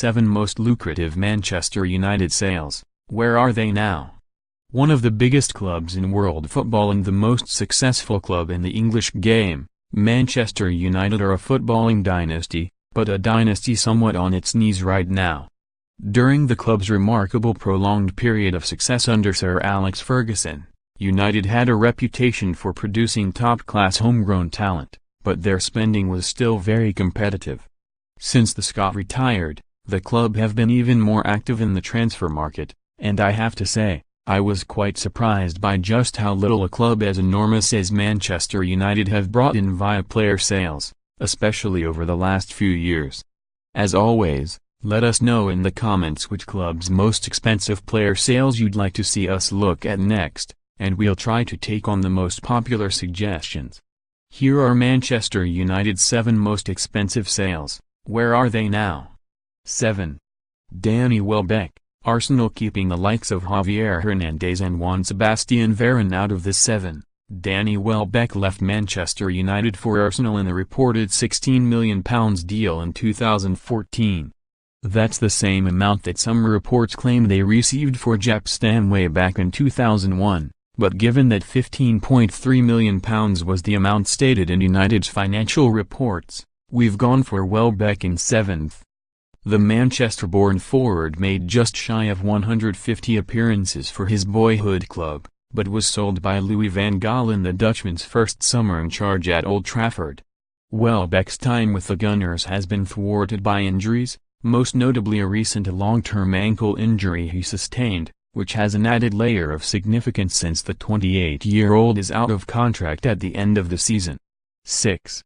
7 most lucrative Manchester United sales. Where are they now? One of the biggest clubs in world football and the most successful club in the English game, Manchester United are a footballing dynasty, but a dynasty somewhat on its knees right now. During the club's remarkable prolonged period of success under Sir Alex Ferguson, United had a reputation for producing top-class homegrown talent, but their spending was still very competitive. Since the Scot retired, the club have been even more active in the transfer market, and I have to say, I was quite surprised by just how little a club as enormous as Manchester United have brought in via player sales, especially over the last few years. As always, let us know in the comments which club's most expensive player sales you'd like to see us look at next, and we'll try to take on the most popular suggestions. Here are Manchester United's 7 most expensive sales. Where are they now? 7. Danny Welbeck, Arsenal keeping the likes of Javier Hernandez and Juan Sebastian Veron out of the 7. Danny Welbeck left Manchester United for Arsenal in a reported £16 million deal in 2014. That's the same amount that some reports claim they received for Jaap Stam way back in 2001, but given that £15.3 million was the amount stated in United's financial reports, we've gone for Welbeck in 7th. The Manchester-born forward made just shy of 150 appearances for his boyhood club, but was sold by Louis van Gaal in the Dutchman's first summer in charge at Old Trafford. Welbeck's time with the Gunners has been thwarted by injuries, most notably a recent long-term ankle injury he sustained, which has an added layer of significance since the 28-year-old is out of contract at the end of the season. 6.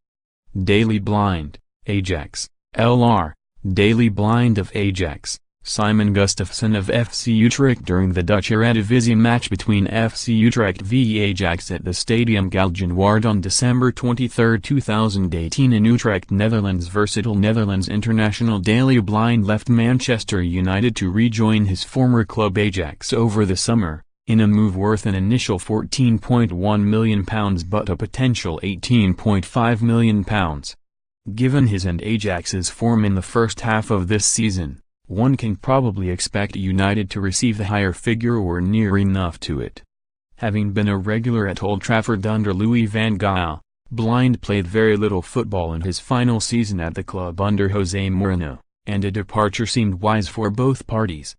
Daley Blind, Ajax, Lr. Daley Blind of Ajax, Simon Gustafsson of FC Utrecht during the Dutch Eredivisie match between FC Utrecht v Ajax at the Stadium Galgenwaard on December 23, 2018 in Utrecht, Netherlands. Versatile Netherlands international Daley Blind left Manchester United to rejoin his former club Ajax over the summer, in a move worth an initial £14.1 million but a potential £18.5 million. Given his and Ajax's form in the first half of this season, one can probably expect United to receive the higher figure or near enough to it. Having been a regular at Old Trafford under Louis van Gaal, Blind played very little football in his final season at the club under José Mourinho, and a departure seemed wise for both parties.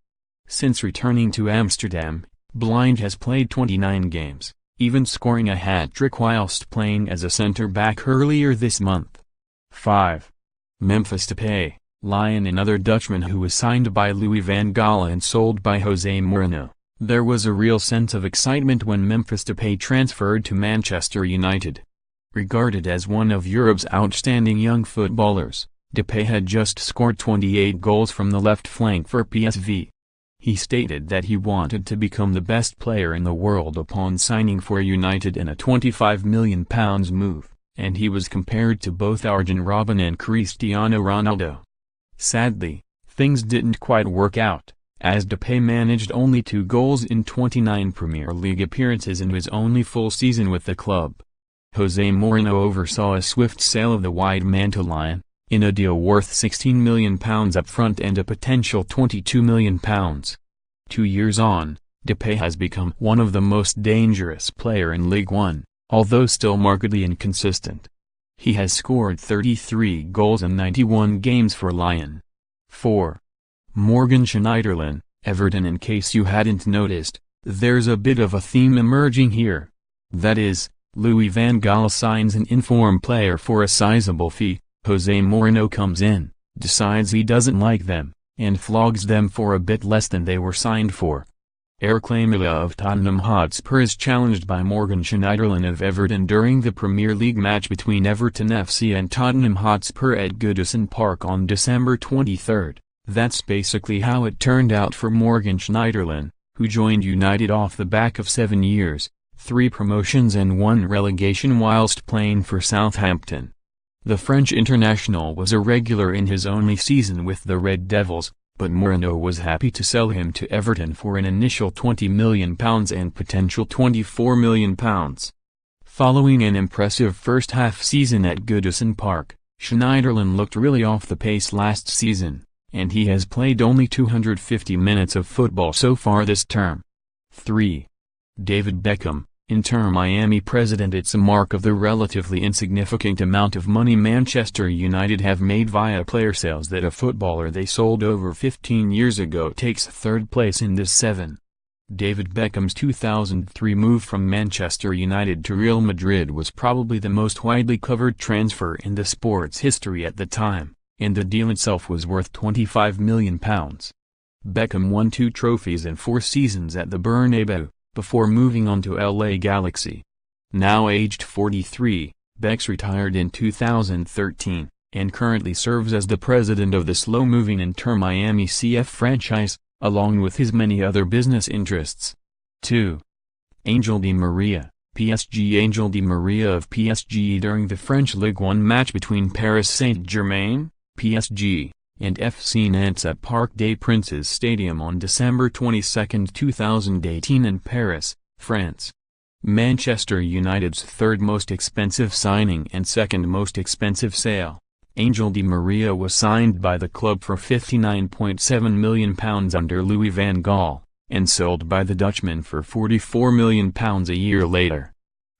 Since returning to Amsterdam, Blind has played 29 games, even scoring a hat-trick whilst playing as a centre-back earlier this month. 5. Memphis Depay, Lyon. Another Dutchman who was signed by Louis van Gaal and sold by José Mourinho. There was a real sense of excitement when Memphis Depay transferred to Manchester United. Regarded as one of Europe's outstanding young footballers, Depay had just scored 28 goals from the left flank for PSV. He stated that he wanted to become the best player in the world upon signing for United in a £25 million move, and he was compared to both Arjen Robben and Cristiano Ronaldo. Sadly, things didn't quite work out, as Depay managed only 2 goals in 29 Premier League appearances in his only full season with the club. José Mourinho oversaw a swift sale of the wide man to Lyon, in a deal worth £16 million up front and a potential £22 million. 2 years on, Depay has become one of the most dangerous players in League One, although still markedly inconsistent. He has scored 33 goals in 91 games for Lyon. 4. Morgan Schneiderlin, Everton. In case you hadn't noticed, there's a bit of a theme emerging here. That is, Louis van Gaal signs an informed player for a sizable fee, José Mourinho comes in, decides he doesn't like them, and flogs them for a bit less than they were signed for. Eric Lamela of Tottenham Hotspur is challenged by Morgan Schneiderlin of Everton during the Premier League match between Everton FC and Tottenham Hotspur at Goodison Park on December 23. That's basically how it turned out for Morgan Schneiderlin, who joined United off the back of 7 years, 3 promotions and 1 relegation whilst playing for Southampton. The French international was a regular in his only season with the Red Devils, but Mourinho was happy to sell him to Everton for an initial £20 million and potential £24 million. Following an impressive first-half season at Goodison Park, Schneiderlin looked really off the pace last season, and he has played only 250 minutes of football so far this term. 3. David Beckham, Inter Miami president. It's a mark of the relatively insignificant amount of money Manchester United have made via player sales that a footballer they sold over 15 years ago takes third place in this. 7. David Beckham's 2003 move from Manchester United to Real Madrid was probably the most widely covered transfer in the sport's history at the time, and the deal itself was worth £25 million. Beckham won 2 trophies in 4 seasons at the Bernabeu, before moving on to LA Galaxy. Now aged 43, Becks retired in 2013, and currently serves as the president of the slow-moving Inter Miami CF franchise, along with his many other business interests. 2. Angel Di Maria, PSG. Angel Di Maria of PSG during the French Ligue 1 match between Paris Saint-Germain, PSG, and FC Nantes at Parc des Princes Stadium on December 22, 2018 in Paris, France. Manchester United's third most expensive signing and second most expensive sale. Angel Di Maria was signed by the club for £59.7 million under Louis van Gaal, and sold by the Dutchman for £44 million a year later.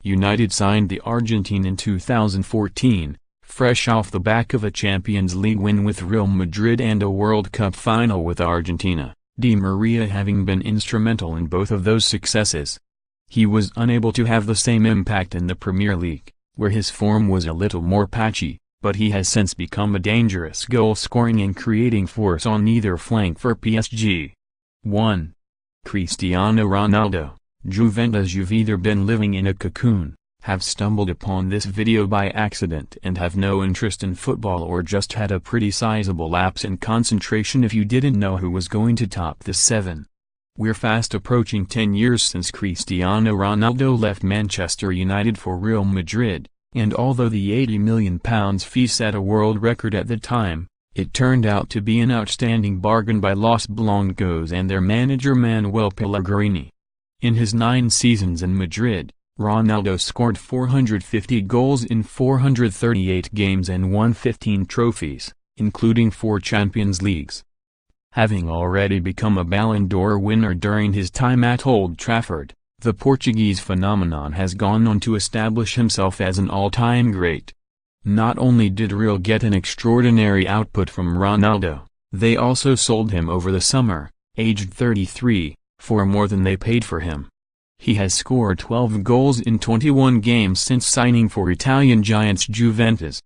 United signed the Argentine in 2014, fresh off the back of a Champions League win with Real Madrid and a World Cup final with Argentina, Di Maria having been instrumental in both of those successes. He was unable to have the same impact in the Premier League, where his form was a little more patchy, but he has since become a dangerous goal-scoring and creating force on either flank for PSG. 1. Cristiano Ronaldo, Juventus. You've either been living in a cocoon, have stumbled upon this video by accident and have no interest in football, or just had a pretty sizable lapse in concentration if you didn't know who was going to top the 7. We're fast approaching 10 years since Cristiano Ronaldo left Manchester United for Real Madrid, and although the £80 million fee set a world record at the time, it turned out to be an outstanding bargain by Los Blancos and their manager Manuel Pellegrini. In his 9 seasons in Madrid, Ronaldo scored 450 goals in 438 games and won 15 trophies, including 4 Champions Leagues. Having already become a Ballon d'Or winner during his time at Old Trafford, the Portuguese phenomenon has gone on to establish himself as an all-time great. Not only did Real get an extraordinary output from Ronaldo, they also sold him over the summer, aged 33, for more than they paid for him. He has scored 12 goals in 21 games since signing for Italian giants Juventus.